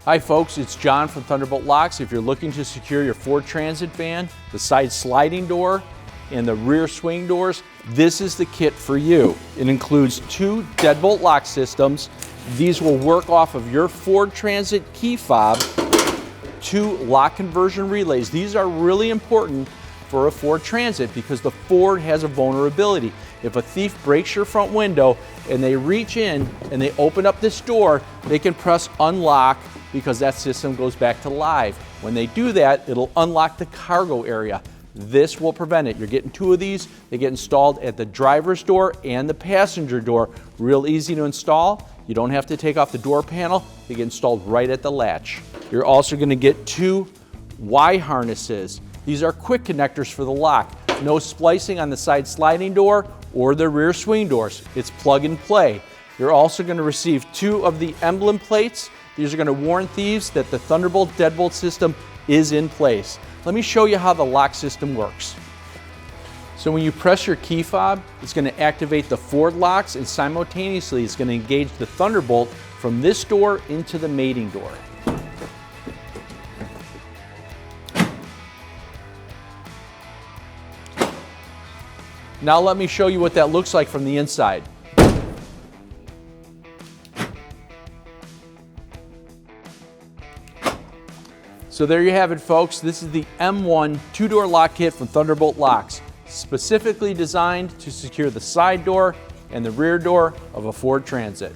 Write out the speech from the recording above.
Hi folks, it's John from Thunderbolt Locks. If you're looking to secure your Ford Transit van, the side sliding door and the rear swing doors, this is the kit for you. It includes 2 Deadbolt lock systems. These will work off of your Ford Transit key fob, 2 lock conversion relays. These are really important for a Ford Transit because the Ford has a vulnerability. If a thief breaks your front window and they reach in and they open up this door, they can press unlock because that system goes back to live. When they do that, it'll unlock the cargo area. This will prevent it. You're getting 2 of these. They get installed at the driver's door and the passenger door. Real easy to install. You don't have to take off the door panel. They get installed right at the latch. You're also going to get 2 Y harnesses. These are quick connectors for the lock. No splicing on the side sliding door or the rear swing doors. It's plug and play. You're also going to receive 2 of the emblem plates. These are going to warn thieves that the Thunderbolt Deadbolt system is in place. Let me show you how the lock system works. So when you press your key fob, it's going to activate the Ford locks, and simultaneously it's going to engage the Thunderbolt from this door into the mating door. Now let me show you what that looks like from the inside. So there you have it, folks. This is the M1 2-door lock kit from Thunderbolt Locks, specifically designed to secure the side door and the rear door of a Ford Transit.